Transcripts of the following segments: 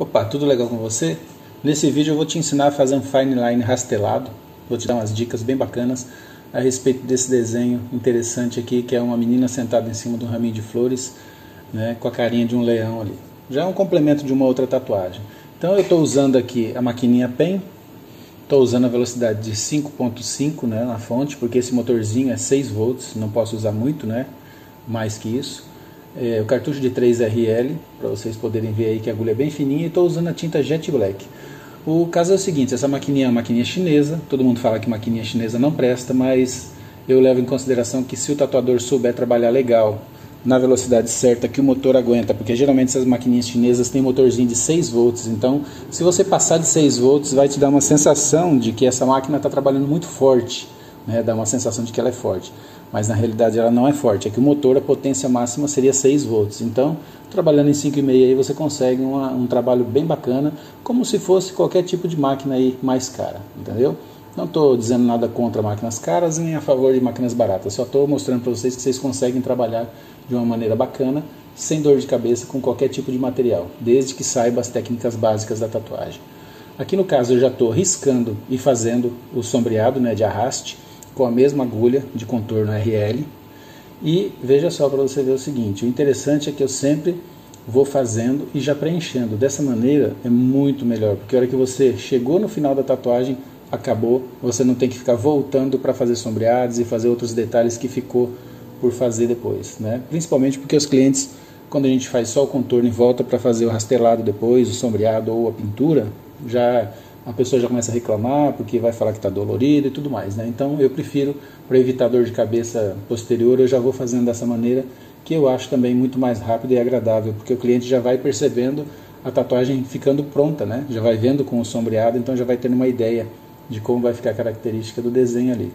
Opa, tudo legal com você? Nesse vídeo eu vou te ensinar a fazer um fine line rastelado. Vou te dar umas dicas bem bacanas a respeito desse desenho interessante aqui, que é uma menina sentada em cima de um raminho de flores, né, com a carinha de um leão ali. Já é um complemento de uma outra tatuagem. Então eu estou usando aqui a maquininha PEN, estou usando a velocidade de 5.5, né, na fonte, porque esse motorzinho é 6 volts, não posso usar muito, né, mais que isso. O cartucho de 3RL, para vocês poderem ver aí que a agulha é bem fininha, e estou usando a tinta Jet Black. O caso é o seguinte, essa maquininha é uma maquininha chinesa, todo mundo fala que maquininha chinesa não presta, mas eu levo em consideração que se o tatuador souber trabalhar legal, na velocidade certa que o motor aguenta, porque geralmente essas maquininhas chinesas têm motorzinho de 6 volts, então se você passar de 6 volts vai te dar uma sensação de que essa máquina está trabalhando muito forte, né? Dá uma sensação de que ela é forte. Mas na realidade ela não é forte, é que o motor, a potência máxima seria 6 volts. Então, trabalhando em 5,5 aí você consegue um trabalho bem bacana, como se fosse qualquer tipo de máquina aí mais cara, entendeu? Não estou dizendo nada contra máquinas caras nem a favor de máquinas baratas, só estou mostrando para vocês que vocês conseguem trabalhar de uma maneira bacana, sem dor de cabeça, com qualquer tipo de material, desde que saiba as técnicas básicas da tatuagem. Aqui no caso eu já estou riscando e fazendo o sombreado, né, de arraste, com a mesma agulha de contorno RL. E veja só para você ver o seguinte, o interessante é que eu sempre vou fazendo e já preenchendo. Dessa maneira é muito melhor, porque a hora que você chegou no final da tatuagem, acabou, você não tem que ficar voltando para fazer sombreados e fazer outros detalhes que ficou por fazer depois, né? Principalmente porque os clientes, quando a gente faz só o contorno e volta para fazer o rastelado depois, o sombreado ou a pintura, a pessoa já começa a reclamar porque vai falar que está dolorido e tudo mais, né? Então eu prefiro, para evitar dor de cabeça posterior, eu já vou fazendo dessa maneira, que eu acho também muito mais rápido e agradável, porque o cliente já vai percebendo a tatuagem ficando pronta, né? Já vai vendo com o sombreado, então já vai tendo uma ideia de como vai ficar a característica do desenho ali.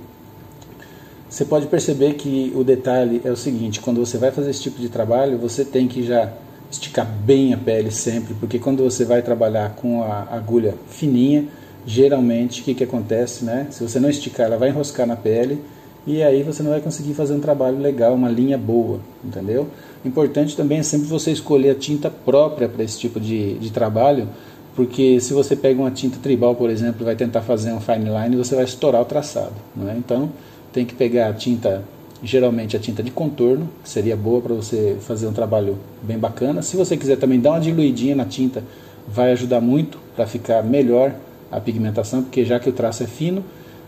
Você pode perceber que o detalhe é o seguinte, quando você vai fazer esse tipo de trabalho, você tem que já esticar bem a pele sempre, porque quando você vai trabalhar com a agulha fininha, geralmente o que acontece, né? Se você não esticar, ela vai enroscar na pele e aí você não vai conseguir fazer um trabalho legal, uma linha boa, entendeu? Importante também é sempre você escolher a tinta própria para esse tipo de trabalho, porque se você pega uma tinta tribal, por exemplo, e vai tentar fazer um fine line, você vai estourar o traçado, né? Então tem que pegar a tinta, geralmente a tinta de contorno, que seria boa para você fazer um trabalho bem bacana. Se você quiser também dar uma diluidinha na tinta, vai ajudar muito para ficar melhor a pigmentação, porque já que o traço é fino,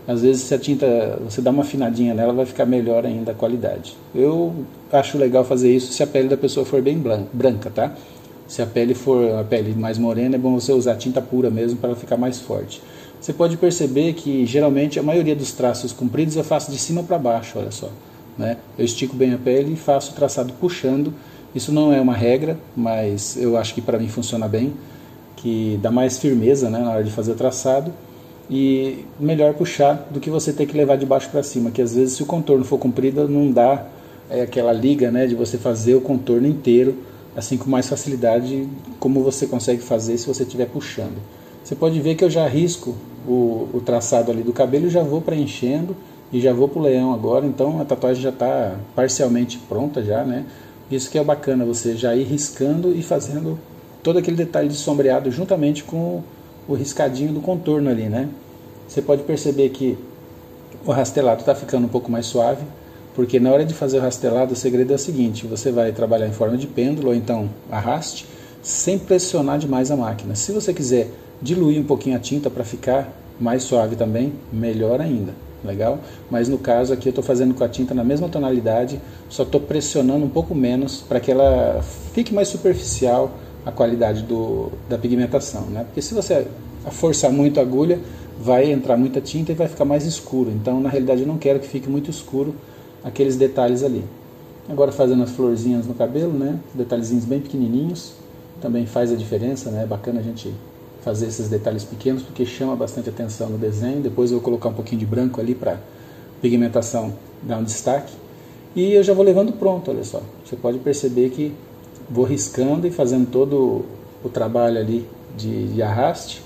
às vezes se a tinta, você dá uma afinadinha nela, vai ficar melhor ainda a qualidade. Eu acho legal fazer isso se a pele da pessoa for bem branca, tá? Se a pele for a pele mais morena, é bom você usar tinta pura mesmo para ficar mais forte. Você pode perceber que geralmente a maioria dos traços compridos eu faço de cima para baixo, olha só, né? Eu estico bem a pele e faço o traçado puxando. Isso não é uma regra, mas eu acho que para mim funciona bem, que dá mais firmeza, né, na hora de fazer o traçado, e melhor puxar do que você ter que levar de baixo para cima, que às vezes se o contorno for comprido não dá aquela liga, né, de você fazer o contorno inteiro assim com mais facilidade, como você consegue fazer se você estiver puxando. Você pode ver que eu já risco o traçado ali do cabelo e já vou preenchendo e já vou pro leão agora, então a tatuagem já está parcialmente pronta já, né? Isso que é bacana, você já ir riscando e fazendo todo aquele detalhe de sombreado juntamente com o riscadinho do contorno ali, né? Você pode perceber que o rastelado está ficando um pouco mais suave, porque na hora de fazer o rastelado o segredo é o seguinte, você vai trabalhar em forma de pêndulo ou então arraste, sem pressionar demais a máquina. Se você quiser diluir um pouquinho a tinta para ficar mais suave também, melhor ainda, legal? Mas no caso aqui eu estou fazendo com a tinta na mesma tonalidade, só estou pressionando um pouco menos para que ela fique mais superficial a qualidade da pigmentação, né? Porque se você forçar muito a agulha, vai entrar muita tinta e vai ficar mais escuro, então na realidade eu não quero que fique muito escuro aqueles detalhes ali. Agora fazendo as florzinhas no cabelo, né? Detalhezinhos bem pequenininhos, também faz a diferença, né? É bacana a gente fazer esses detalhes pequenos porque chama bastante atenção no desenho. Depois eu vou colocar um pouquinho de branco ali para pigmentação dar um destaque. E eu já vou levando pronto, olha só. Você pode perceber que vou riscando e fazendo todo o trabalho ali de arraste,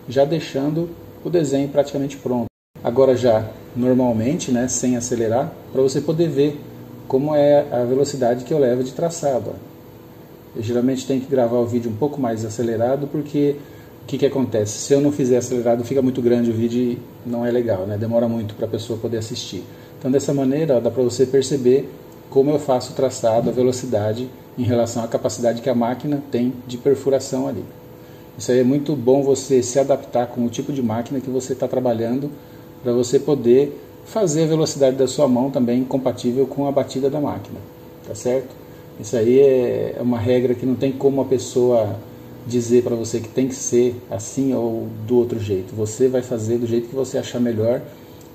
já deixando o desenho praticamente pronto. Agora já normalmente, né, sem acelerar, para você poder ver como é a velocidade que eu levo de traçado. Ó. Eu geralmente tenho que gravar o vídeo um pouco mais acelerado, porque o que acontece? Se eu não fizer acelerado, fica muito grande o vídeo e não é legal, né? Demora muito para a pessoa poder assistir. Então, dessa maneira, ó, dá para você perceber como eu faço o traçado, a velocidade, em relação à capacidade que a máquina tem de perfuração ali. Isso aí é muito bom você se adaptar com o tipo de máquina que você está trabalhando, para você poder fazer a velocidade da sua mão também compatível com a batida da máquina, tá certo? Isso aí é uma regra que não tem como a pessoa dizer para você que tem que ser assim ou do outro jeito. Você vai fazer do jeito que você achar melhor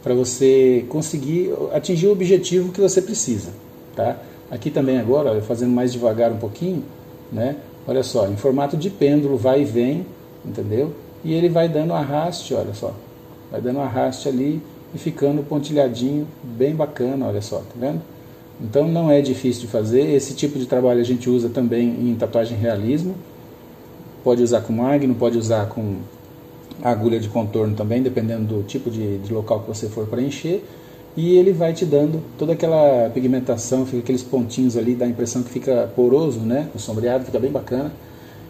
para você conseguir atingir o objetivo que você precisa, tá? Aqui também agora, olha, fazendo mais devagar um pouquinho, né? Olha só, em formato de pêndulo, vai e vem, entendeu? E ele vai dando arraste, olha só, vai dando arraste ali e ficando pontilhadinho, bem bacana, olha só, tá vendo? Então não é difícil de fazer. Esse tipo de trabalho a gente usa também em tatuagem realismo. Pode usar com magno, pode usar com agulha de contorno também, dependendo do tipo de local que você for preencher. E ele vai te dando toda aquela pigmentação, fica aqueles pontinhos ali, dá a impressão que fica poroso, né? O sombreado fica bem bacana.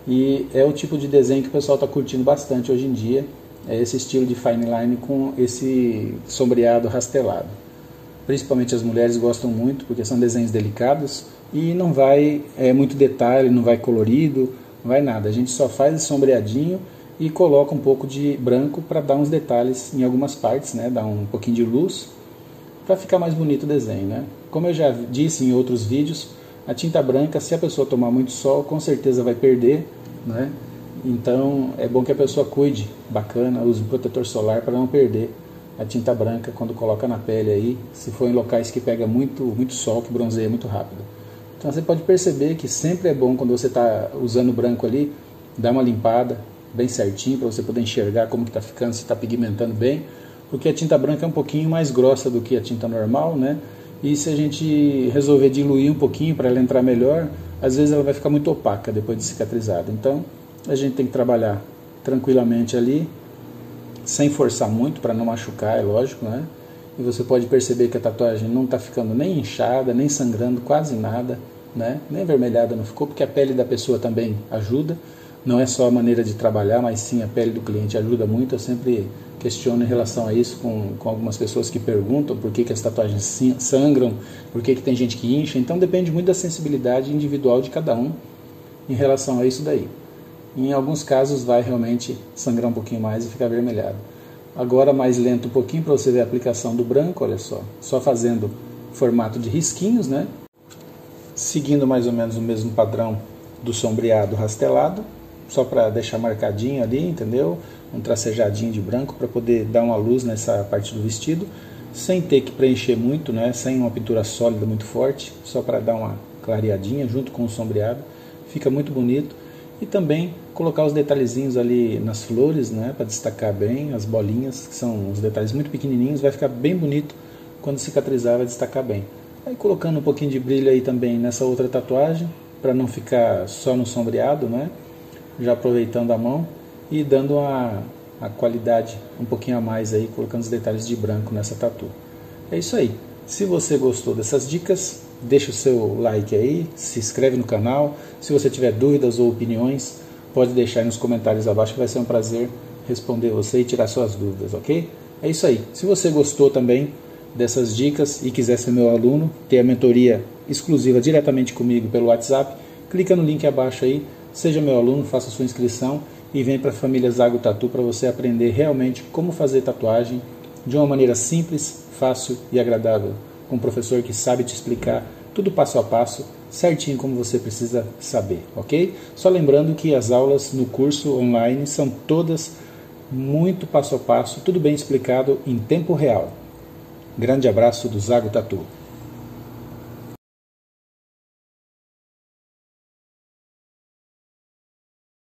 E é o tipo de desenho que o pessoal está curtindo bastante hoje em dia. É esse estilo de fine line com esse sombreado rastelado. Principalmente as mulheres gostam muito, porque são desenhos delicados e não vai muito detalhe, não vai colorido, não vai nada. A gente só faz esse sombreadinho e coloca um pouco de branco para dar uns detalhes em algumas partes, né? Dar um pouquinho de luz para ficar mais bonito o desenho, né? Como eu já disse em outros vídeos, a tinta branca, se a pessoa tomar muito sol, com certeza vai perder, né? Então é bom que a pessoa cuide, bacana, use um protetor solar para não perder a tinta branca quando coloca na pele aí, se for em locais que pega muito sol, que bronzeia muito rápido. Então você pode perceber que sempre é bom quando você está usando o branco ali, dar uma limpada bem certinho para você poder enxergar como que está ficando, se está pigmentando bem, porque a tinta branca é um pouquinho mais grossa do que a tinta normal, né? E se a gente resolver diluir um pouquinho para ela entrar melhor, às vezes ela vai ficar muito opaca depois de cicatrizada. Então a gente tem que trabalhar tranquilamente ali, sem forçar muito para não machucar, é lógico, né? E você pode perceber que a tatuagem não está ficando nem inchada, nem sangrando, quase nada, né? Nem avermelhada não ficou, porque a pele da pessoa também ajuda. Não é só a maneira de trabalhar, mas sim a pele do cliente ajuda muito. Eu sempre questiono em relação a isso com algumas pessoas que perguntam por que as tatuagens sangram, por que tem gente que incha. Então depende muito da sensibilidade individual de cada um em relação a isso daí. Em alguns casos vai realmente sangrar um pouquinho mais e ficar avermelhado. Agora mais lento um pouquinho para você ver a aplicação do branco, olha só fazendo formato de risquinhos, né? Seguindo mais ou menos o mesmo padrão do sombreado rastelado, só para deixar marcadinho ali, entendeu? Um tracejadinho de branco para poder dar uma luz nessa parte do vestido, sem ter que preencher muito, né? Sem uma pintura sólida muito forte, só para dar uma clareadinha junto com o sombreado, fica muito bonito. E também colocar os detalhezinhos ali nas flores, né, para destacar bem as bolinhas, que são os detalhes muito pequenininhos, vai ficar bem bonito quando cicatrizar, vai destacar bem. Aí colocando um pouquinho de brilho aí também nessa outra tatuagem, para não ficar só no sombreado, né, já aproveitando a mão e dando a qualidade um pouquinho a mais aí, colocando os detalhes de branco nessa tatu. É isso aí. Se você gostou dessas dicas, deixa o seu like aí, se inscreve no canal. Se você tiver dúvidas ou opiniões, pode deixar aí nos comentários abaixo, que vai ser um prazer responder você e tirar suas dúvidas, ok? É isso aí. Se você gostou também dessas dicas e quiser ser meu aluno, ter a mentoria exclusiva diretamente comigo pelo WhatsApp, clica no link abaixo aí, seja meu aluno, faça sua inscrição e vem para a família Zago Tatu para você aprender realmente como fazer tatuagem de uma maneira simples, fácil e agradável, com um professor que sabe te explicar tudo passo a passo, certinho como você precisa saber, ok? Só lembrando que as aulas no curso online são todas muito passo a passo, tudo bem explicado em tempo real. Grande abraço do Zago Tatu.